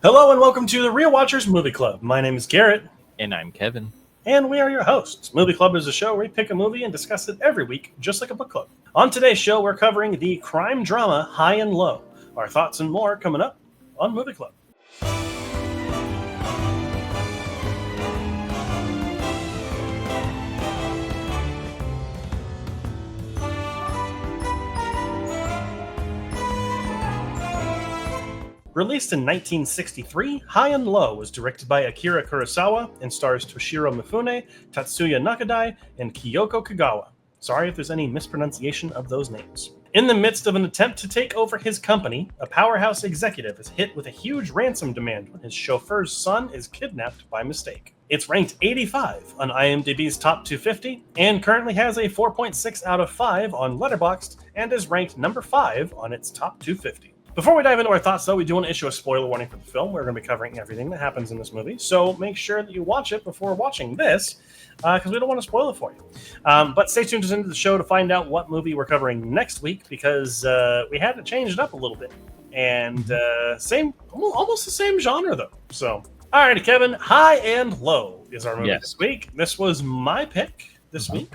Hello and welcome to the Real Watchers Movie Club. My name is Garrett. And I'm Kevin. And we are your hosts. Movie Club is a show where we pick a movie and discuss it every week, just like a book club. On today's show, we're covering the crime drama High and Low. Our thoughts and more coming up on Movie Club. Released in 1963, High and Low was directed by Akira Kurosawa and stars Toshiro Mifune, Tatsuya Nakadai, and Kyoko Kagawa. Sorry if there's any mispronunciation of those names. In the midst of an attempt to take over his company, a powerhouse executive is hit with a huge ransom demand when his chauffeur's son is kidnapped by mistake. It's ranked 85 on IMDb's Top 250 and currently has a 4.6 out of 5 on Letterboxd and is ranked number 5 on its Top 250. Before we dive into our thoughts, though, we do want to issue a spoiler warning for the film. We're going to be covering everything that happens in this movie, so make sure that you watch it before watching this, because we don't want to spoil it for you. But stay tuned to the end of the show to find out what movie we're covering next week, because we had to change it up a little bit. And almost the same genre, though. So, alrighty, Kevin, High and Low is our movie this week. This was my pick this week,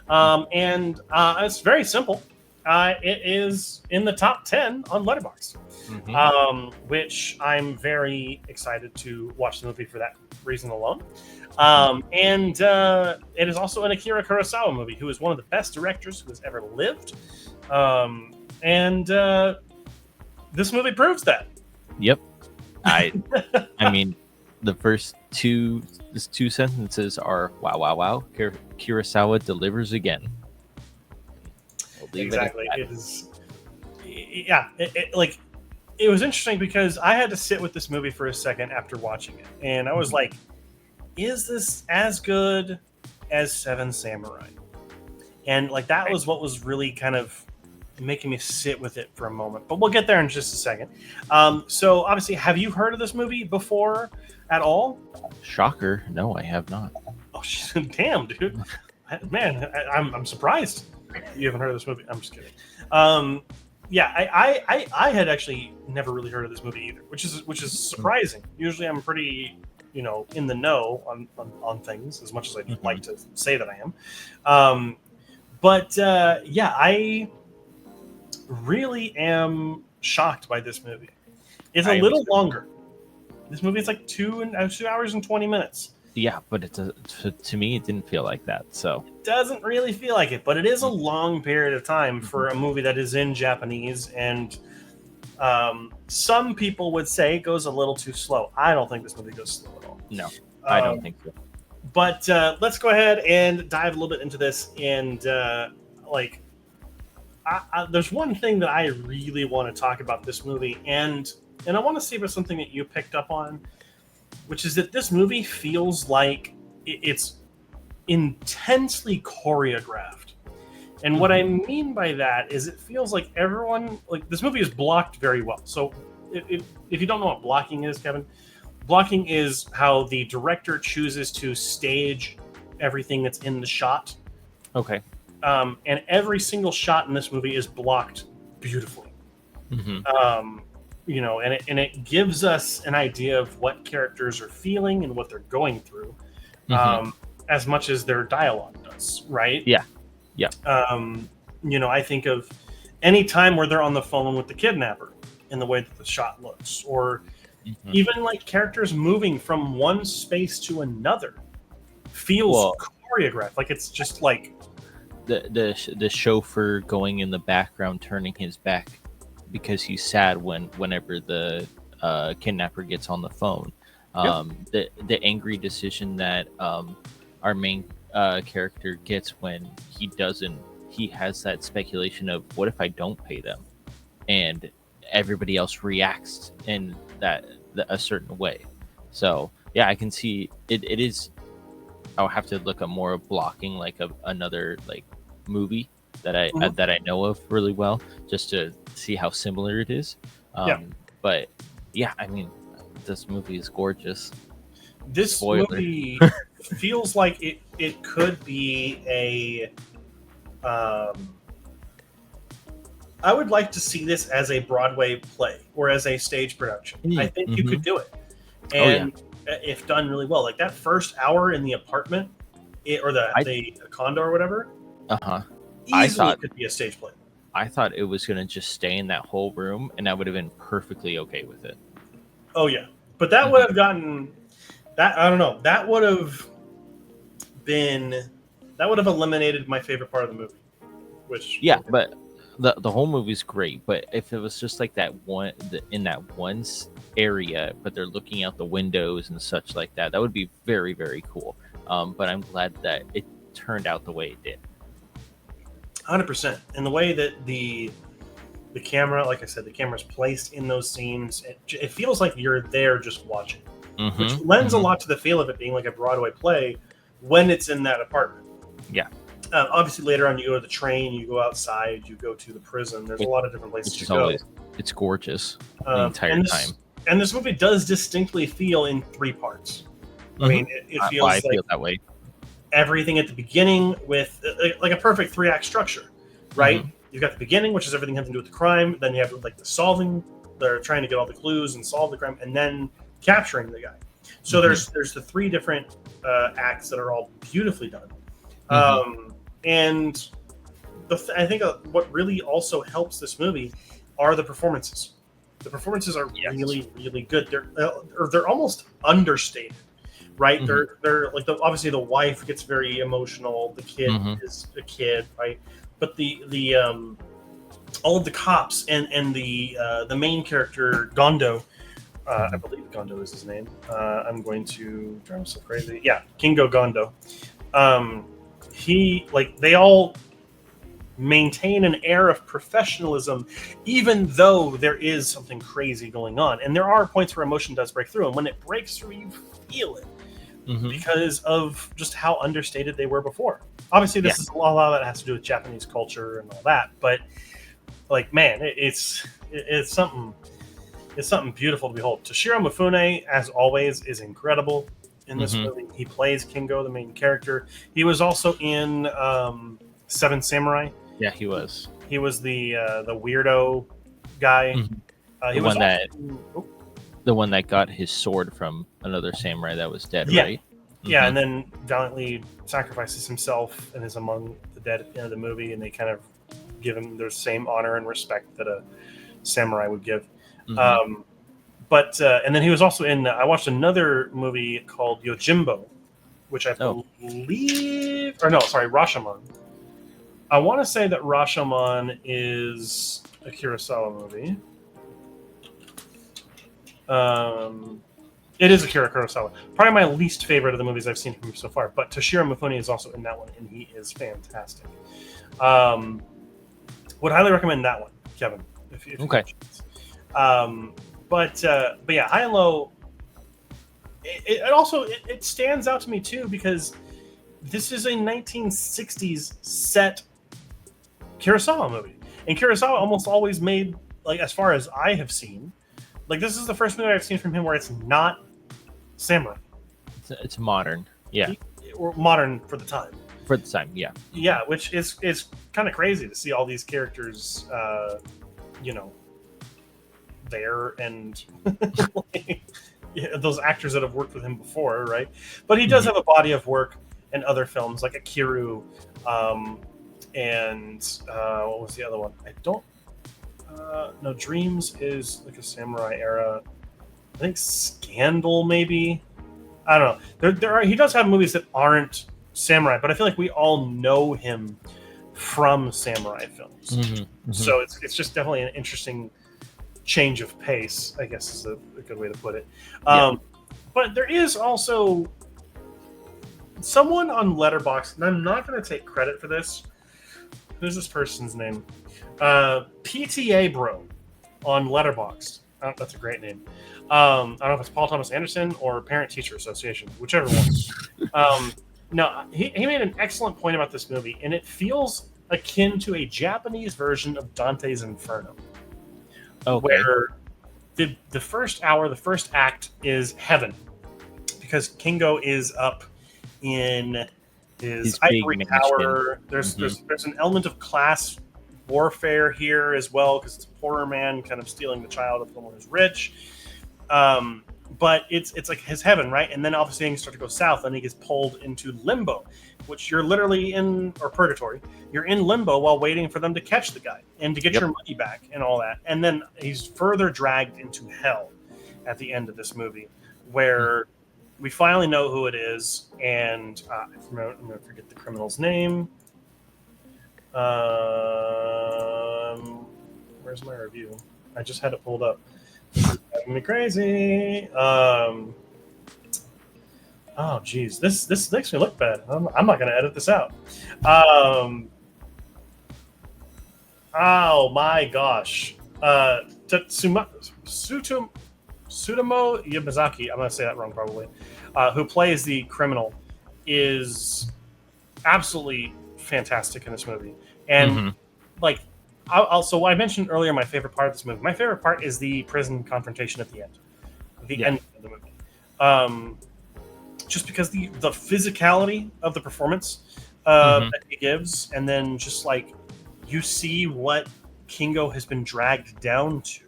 and it's very simple. It is in the top 10 on Letterboxd, which I'm very excited to watch the movie for that reason alone. And it is also an Akira Kurosawa movie, who is one of the best directors who has ever lived. And this movie proves that. Yep. I mean, the first two sentences are wow, wow, wow. Kurosawa delivers again. Exactly. It is. Yeah. It was interesting because I had to sit with this movie for a second after watching it, and I was like, "Is this as good as Seven Samurai?" And that was what was really kind of making me sit with it for a moment. But we'll get there in just a second. So obviously, have you heard of this movie before at all? Shocker! No, I have not. Oh, damn, dude! Man, I'm surprised. You haven't heard of this movie? I'm just kidding. I had actually never really heard of this movie either, which is surprising. Usually, I'm pretty in the know on things, as much as I'd like to say that I am. I really am shocked by this movie. It's a little longer. This movie is like 2 hours and 20 minutes. Yeah, but to me, it didn't feel like that. So it doesn't really feel like it, but it is a long period of time for a movie that is in Japanese, and some people would say it goes a little too slow. I don't think this movie goes slow at all. No, I don't think so. But let's go ahead and dive a little bit into this. And there's one thing that I really want to talk about this movie, and I want to see if it's something that you picked up on, which is that this movie feels like it's intensely choreographed. And what I mean by that is it feels like this movie is blocked very well. So if you don't know what blocking is, Kevin, blocking is how the director chooses to stage everything that's in the shot. Okay. And every single shot in this movie is blocked beautifully. And it gives us an idea of what characters are feeling and what they're going through, as much as their dialogue does, right? Yeah. I think of any time where they're on the phone with the kidnapper and the way that the shot looks, or even characters moving from one space to another feels choreographed. It's just the chauffeur going in the background, turning his back because he's sad whenever the kidnapper gets on the phone. The angry decision that our main character gets when he has that speculation of, what if I don't pay them? And everybody else reacts in a certain way. So yeah, I can see it is. I'll have to look up more of blocking, another movie that I know of really well, just to see how similar it is. But yeah, I mean, this movie is gorgeous. This movie feels like it could be a I would like to see this as a Broadway play or as a stage production. I think you could do it, and if done really well, like that first hour in the apartment, or the condo or whatever, easily could be a stage play. I thought it was going to just stay in that whole room, and I would have been perfectly okay with it. Oh yeah, but that would have gotten that. I don't know. That would have eliminated my favorite part of the movie. Which but the whole movie's great. But if it was just like that one in that one area, but they're looking out the windows and such like that, that would be very, very cool. But I'm glad that it turned out the way it did. 100%. And the way that the camera, like I said, the camera's placed in those scenes, it feels like you're there just watching, which lends a lot to the feel of it being like a Broadway play when it's in that apartment. Yeah. Obviously, later on, you go to the train, you go outside, you go to the prison. There's a lot of different places to go. It's gorgeous the entire time. And this movie does distinctly feel in 3 parts. I mean, it feels I feel that way. Everything at the beginning with like a perfect 3-act structure, right? You've got the beginning, which is everything having to do with the crime. Then you have like the solving. They're trying to get all the clues and solve the crime, and then capturing the guy. So there's the 3 different acts that are all beautifully done. And I think what really also helps this movie are the performances. The performances are really, really good. They're almost understated, right? They're like obviously the wife gets very emotional. The kid is a kid, right? But the all of the cops and the main character Gondo, I believe Gondo is his name. I'm going to drive myself crazy. Yeah, Kingo Gondo. They all maintain an air of professionalism, even though there is something crazy going on. And there are points where emotion does break through, and when it breaks through, you feel it because of just how understated they were before. Obviously, this is a lot of that has to do with Japanese culture and all that, but like, man, it's something beautiful to behold. Toshiro Mifune, as always, is incredible in this movie. He plays Kingo, the main character. He was also in Seven Samurai. Yeah, he was. He was the weirdo guy. The one that got his sword from another samurai that was dead, yeah. right? Yeah, and then valiantly sacrifices himself and is among the dead at the end of the movie, and they kind of give him the same honor and respect that a samurai would give. And then he was also in. I watched another movie called Yojimbo, which I believe, Rashomon. I want to say that Rashomon is a Kurosawa movie. It is Akira Kurosawa. Probably my least favorite of the movies I've seen from him so far. But Toshiro Mifune is also in that one, and he is fantastic. Would highly recommend that one, Kevin. If okay. But yeah, High and Low. It stands out to me too because this is a 1960s set Kurosawa movie, and Kurosawa almost always made, like, as far as I have seen, like, this is the first movie I've seen from him where it's not samurai. It's modern, or modern for the time. For the time, yeah. Yeah, which is kind of crazy to see all these characters, there, and those actors that have worked with him before, right? But he does have a body of work in other films like Akiru, and what was the other one? I don't. No, Dreams is like a samurai era. I think Scandal, maybe. I don't know. He does have movies that aren't samurai, but I feel like we all know him from samurai films. So it's just definitely an interesting change of pace, I guess is a good way to put it. But there is also someone on Letterboxd, and I'm not going to take credit for this. Who's this person's name? PTA Bro on Letterboxd. That's a great name. I don't know if it's Paul Thomas Anderson or Parent Teacher Association, whichever one. No, he made an excellent point about this movie, and it feels akin to a Japanese version of Dante's Inferno. Okay. Where the first hour, the first act is heaven, because Kingo is up in his ivory tower. There's an element of class warfare here as well, because it's a poorer man kind of stealing the child of someone who's rich. But it's like his heaven, right? And then obviously things start to go south, and he gets pulled into limbo, which you're literally in, or purgatory. You're in limbo while waiting for them to catch the guy and to get your money back and all that. And then he's further dragged into hell at the end of this movie, where we finally know who it is, and I'm going to forget the criminal's name. Where's my review? I just had it pulled up. Driving me crazy. Oh, geez. This makes me look bad. I'm not going to edit this out. Oh, my gosh. Tsutomu Yamazaki, I'm going to say that wrong probably, who plays the criminal, is absolutely fantastic in this movie. And, like, also, I mentioned earlier my favorite part of this movie. My favorite part is the prison confrontation at the end. The end of the movie. Just because the physicality of the performance that he gives, and then just like you see what Kingo has been dragged down to.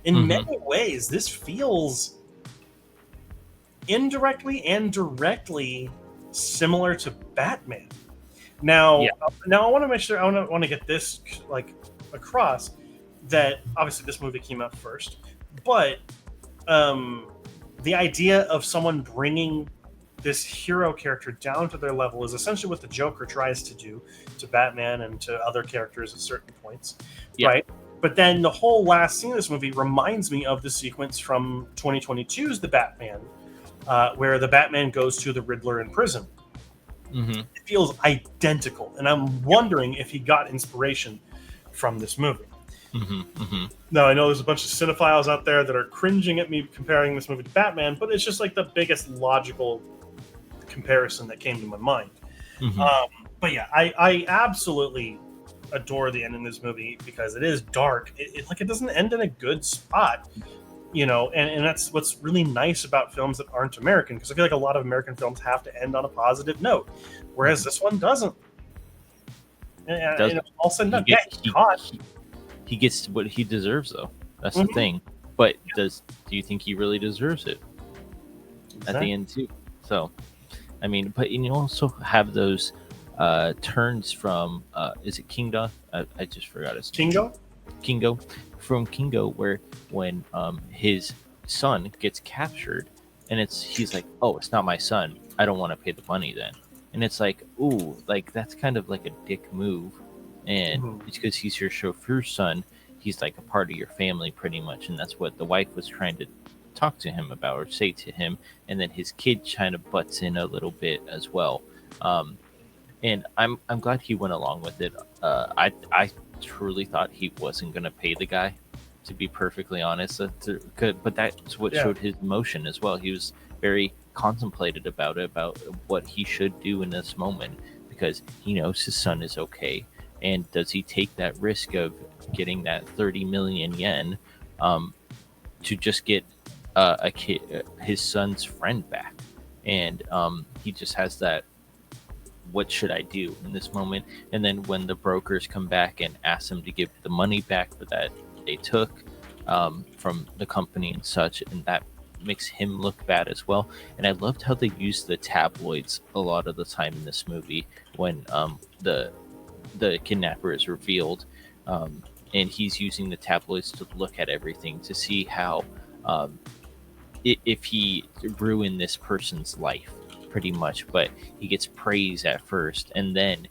In many ways, this feels indirectly and directly similar to Batman. Now I want to make sure I want to get this like across that obviously this movie came out first, but the idea of someone bringing this hero character down to their level is essentially what the Joker tries to do to Batman and to other characters at certain points, right? But then the whole last scene of this movie reminds me of the sequence from 2022's The Batman, where the Batman goes to the Riddler in prison. It feels identical, and I'm wondering if he got inspiration from this movie. Now, I know there's a bunch of cinephiles out there that are cringing at me comparing this movie to Batman, but it's just like the biggest logical comparison that came to my mind. But yeah, I absolutely adore the end of this movie because it is dark. It doesn't end in a good spot, you know, and that's what's really nice about films that aren't American, because I feel like a lot of American films have to end on a positive note, whereas this one doesn't. And, you know, all of a sudden, he gets what he deserves, though. That's the thing. But do you think he really deserves it at the end too? So, I mean, but you also have those turns from is it Kingo? I just forgot his name. Kingo from Kingo, where when his son gets captured, and he's like, oh, it's not my son. I don't want to pay the money then. And it's like, ooh, like that's kind of like a dick move. And it's because he's your chauffeur's son. He's like a part of your family pretty much. And that's what the wife was trying to talk to him about or say to him. And then his kid kind of butts in a little bit as well. And I'm glad he went along with it. I truly thought he wasn't going to pay the guy, to be perfectly honest. But that's what showed his emotion as well. He was very contemplated about it, about what he should do in this moment, because he knows his son is okay. And does he take that risk of getting that 30 million yen to just get a kid, his son's friend back? And he just has that, what should I do in this moment? And then when the brokers come back and ask him to give the money back that they took from the company and such, and that makes him look bad as well. And I loved how they used the tabloids a lot of the time in this movie when the kidnapper is revealed, and he's using the tabloids to look at everything to see how if he ruined this person's life pretty much. But he gets praise at first, and then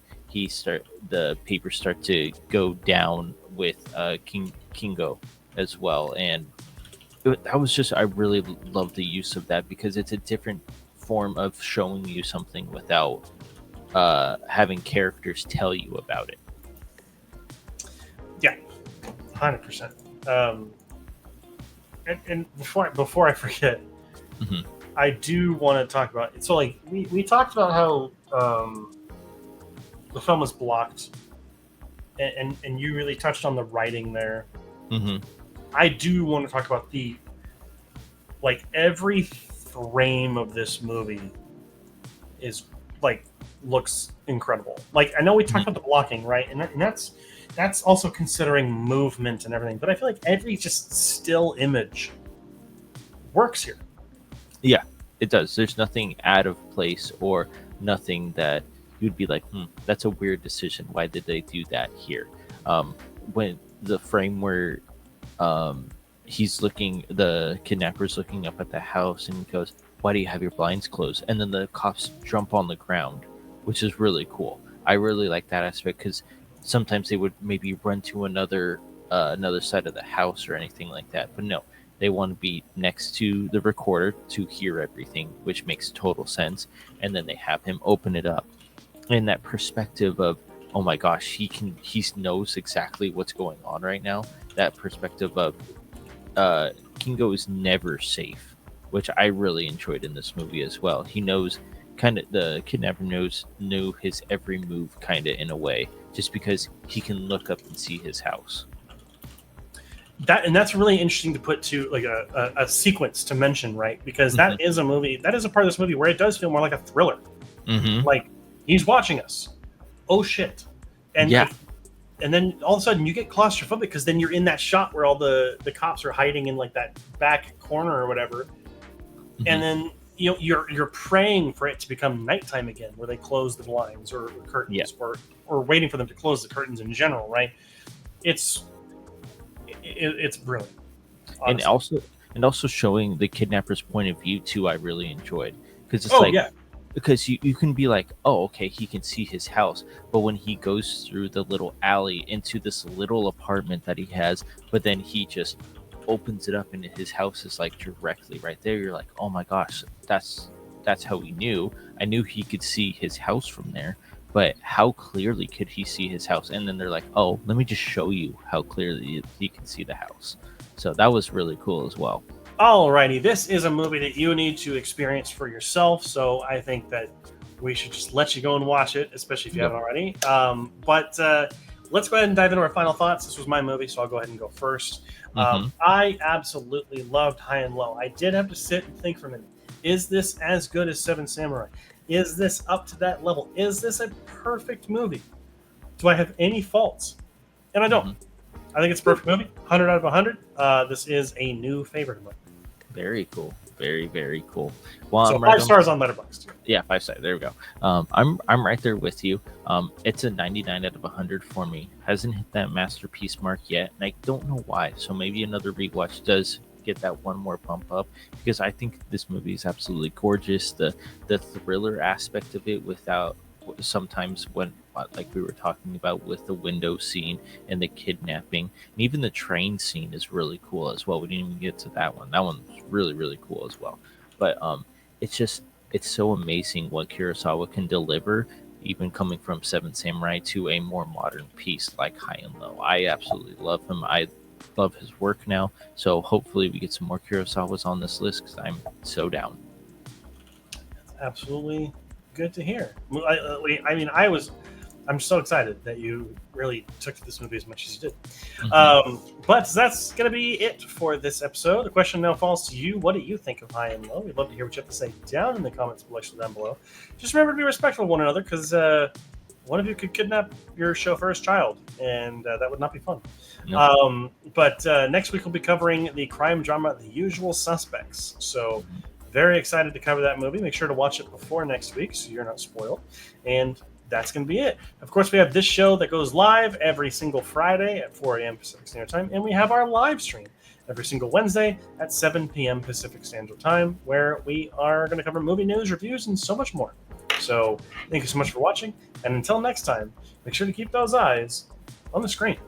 the papers start to go down with Kingo as well. And that was just, I really love the use of that, because it's a different form of showing you something without having characters tell you about it. Yeah, 100%. And before I forget, I do want to talk about it. So, like, we talked about how the film was blocked, and you really touched on the writing there. I do want to talk about every frame of this movie is like looks incredible. Like I know we talked about the blocking, right? And that's also considering movement and everything. But I feel like every just still image works here. Yeah, it does. There's nothing out of place or nothing that you'd be like, that's a weird decision. Why did they do that here? When the frame where the kidnapper's looking up at the house and he goes, "Why do you have your blinds closed?" And then the cops jump on the ground, which is really cool. I really like that aspect because sometimes they would maybe run to another side of the house or anything like that, but no, they want to be next to the recorder to hear everything, which makes total sense. And then they have him open it up, and that perspective of, oh my gosh, he knows exactly what's going on right now. That perspective of Kingo is never safe, which I really enjoyed in this movie as well. He knows the kidnapper knew his every move kind of in a way, just because he can look up and see his house. That's really interesting to put to like a sequence to mention, right? Because that is a movie, that is a part of this movie where it does feel more like a thriller. Like he's watching us. Oh shit. And and then all of a sudden you get claustrophobic because then you're in that shot where all the cops are hiding in like that back corner or whatever. And then you're praying for it to become nighttime again, where they close the blinds or curtains, or waiting for them to close the curtains in general, right? It's brilliant, honestly. And also showing the kidnapper's point of view too. I really enjoyed, because it's because you can be like, oh, okay, he can see his house, but when he goes through the little alley into this little apartment that he has, but then he just opens it up and his house is like directly right there. You're like, oh my gosh, that's how he knew. I knew he could see his house from there, but how clearly could he see his house? And then they're like, oh, let me just show you how clearly he can see the house. So that was really cool as well. Alrighty, this is a movie that you need to experience for yourself, so I think that we should just let you go and watch it, especially if you haven't already. But let's go ahead and dive into our final thoughts. This was my movie, so I'll go ahead and go first. I absolutely loved High and Low. I did have to sit and think for a minute. Is this as good as Seven Samurai? Is this up to that level? Is this a perfect movie? Do I have any faults? And I don't. I think it's a perfect movie. 100 out of 100. This is a new favorite of mine. Very cool. Very, very cool. Well, so 5 stars on Letterboxd. Yeah, 5 stars. There we go. I'm right there with you. It's a 99 out of 100 for me. Hasn't hit that masterpiece mark yet, and I don't know why. So maybe another rewatch does get that one more bump up, because I think this movie is absolutely gorgeous. The thriller aspect of it, without sometimes when, like we were talking about with the window scene and the kidnapping, and even the train scene is really cool as well. We didn't even get to that one. That one's really, really cool as well. But it's so amazing what Kurosawa can deliver, even coming from Seven Samurai to a more modern piece like High and Low. I absolutely love him. I love his work now. So hopefully we get some more Kurosawas on this list, because I'm so down. That's absolutely good to hear. I'm so excited that you really took to this movie as much as you did. But that's going to be it for this episode. The question now falls to you. What do you think of High and Low? We'd love to hear what you have to say down in the comments down below. Just remember to be respectful of one another, because one of you could kidnap your chauffeur's child, and that would not be fun. Nope. But next week we'll be covering the crime drama The Usual Suspects. So very excited to cover that movie. Make sure to watch it before next week so you're not spoiled. And that's going to be it. Of course, we have this show that goes live every single Friday at 4 a.m. Pacific Standard Time, and we have our live stream every single Wednesday at 7 p.m. Pacific Standard Time, where we are going to cover movie news, reviews, and so much more. So thank you so much for watching, and until next time, make sure to keep those eyes on the screen.